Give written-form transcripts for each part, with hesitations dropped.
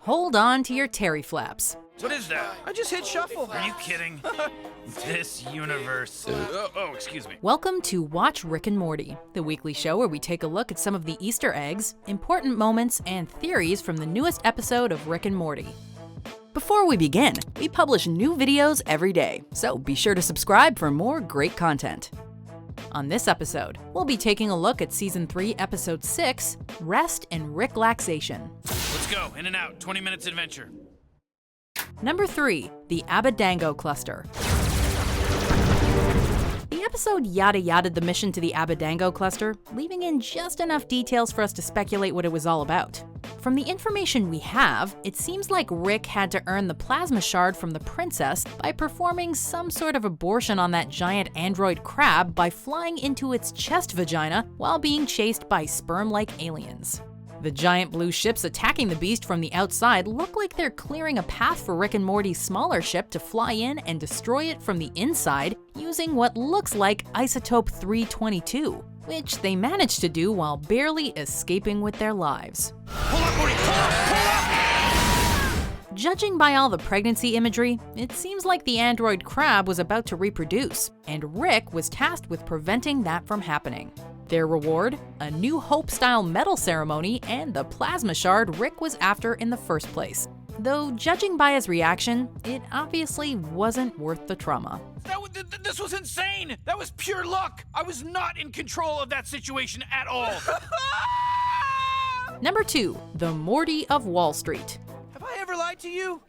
Hold on to your terry flaps. What is that? I just hit shuffle. Are you kidding? This universe. Excuse me. Welcome to Watch Rick and Morty, the weekly show where we take a look at some of the Easter eggs, important moments, and theories from the newest episode of Rick and Morty. Before we begin, we publish new videos every day, so be sure to subscribe for more great content. On this episode, we'll be taking a look at Season 3, Episode 6, Rest and Relaxation. Let's go. In and out. 20 minutes adventure. Number 3, the Abba Dao Cluster. The episode yada-yada'd the mission to the Abba Dao Cluster, leaving in just enough details for us to speculate what it was all about. From the information we have, it seems like Rick had to earn the plasma shard from the princess by performing some sort of abortion on that giant android crab by flying into its chest vagina while being chased by sperm-like aliens. The giant blue ships attacking the beast from the outside look like they're clearing a path for Rick and Morty's smaller ship to fly in and destroy it from the inside using what looks like isotope 322, which they managed to do while barely escaping with their lives. Pull up, Morty! Pull up! Pull up! Judging by all the pregnancy imagery, it seems like the android crab was about to reproduce, and Rick was tasked with preventing that from happening. Their reward? A New Hope-style medal ceremony and the plasma shard Rick was after in the first place. Though, judging by his reaction, it obviously wasn't worth the trauma. This was insane! That was pure luck! I was not in control of that situation at all! Number 2, the Morty of Wall Street. Have I ever lied to you?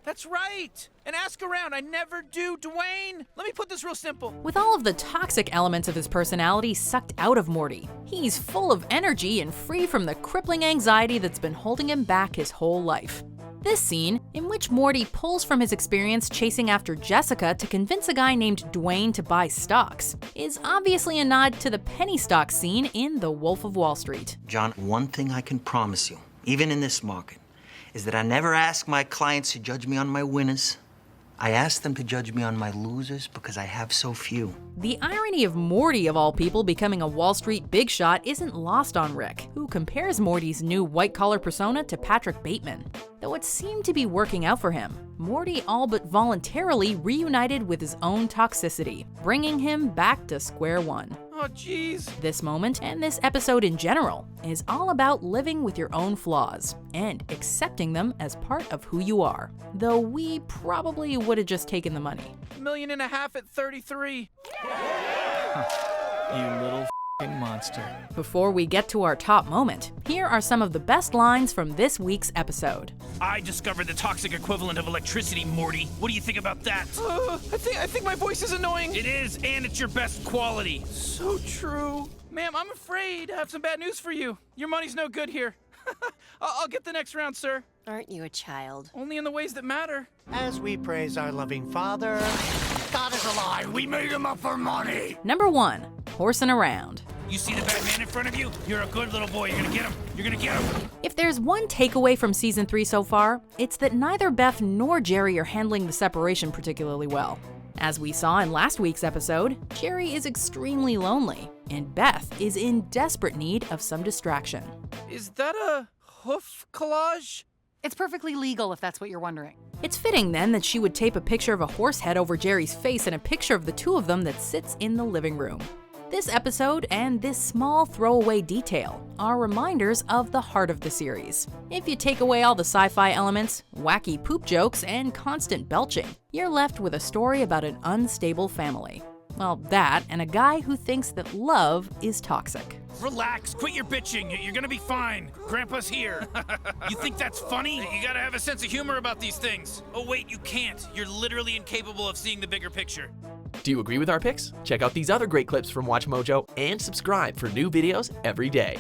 That's right. And ask around. I never do, Dwayne. Let me put this real simple. With all of the toxic elements of his personality sucked out of Morty, he's full of energy and free from the crippling anxiety that's been holding him back his whole life. This scene, in which Morty pulls from his experience chasing after Jessica to convince a guy named Dwayne to buy stocks, is obviously a nod to the penny stock scene in The Wolf of Wall Street. John, one thing I can promise you, even in this market, is that I never ask my clients to judge me on my winners. I ask them to judge me on my losers because I have so few. The irony of Morty, of all people, becoming a Wall Street big shot isn't lost on Rick, who compares Morty's new white-collar persona to Patrick Bateman. Though it seemed to be working out for him, Morty all but voluntarily reunited with his own toxicity, bringing him back to square one. Oh, jeez. This moment, and this episode in general, is all about living with your own flaws and accepting them as part of who you are. Though we probably would have just taken the money. $1.5 million at 33. You little f***ing monster. Before we get to our top moment, here are some of the best lines from this week's episode. I discovered the toxic equivalent of electricity, Morty. What do you think about that? I think my voice is annoying. It is, and it's your best quality. So true. Ma'am, I'm afraid I have some bad news for you. Your money's no good here. I'll get the next round, sir. Aren't you a child? Only in the ways that matter. As we praise our loving Father, God is alive. We made him up for money. Number 1, horsing around. You see the bad man in front of you? You're a good little boy. You're gonna get him. You're gonna get him. If there's one takeaway from Season 3 so far, it's that neither Beth nor Jerry are handling the separation particularly well. As we saw in last week's episode, Jerry is extremely lonely, and Beth is in desperate need of some distraction. Is that a hoof collage? It's perfectly legal if that's what you're wondering. It's fitting then that she would tape a picture of a horse head over Jerry's face and a picture of the two of them that sits in the living room. This episode and this small throwaway detail are reminders of the heart of the series. If you take away all the sci-fi elements, wacky poop jokes, and constant belching, you're left with a story about an unstable family. Well, that and a guy who thinks that love is toxic. Relax. Quit your bitching. You're gonna be fine. Grandpa's here. You think that's funny? You gotta have a sense of humor about these things. Oh wait, you can't. You're literally incapable of seeing the bigger picture. Do you agree with our picks? Check out these other great clips from WatchMojo and subscribe for new videos every day.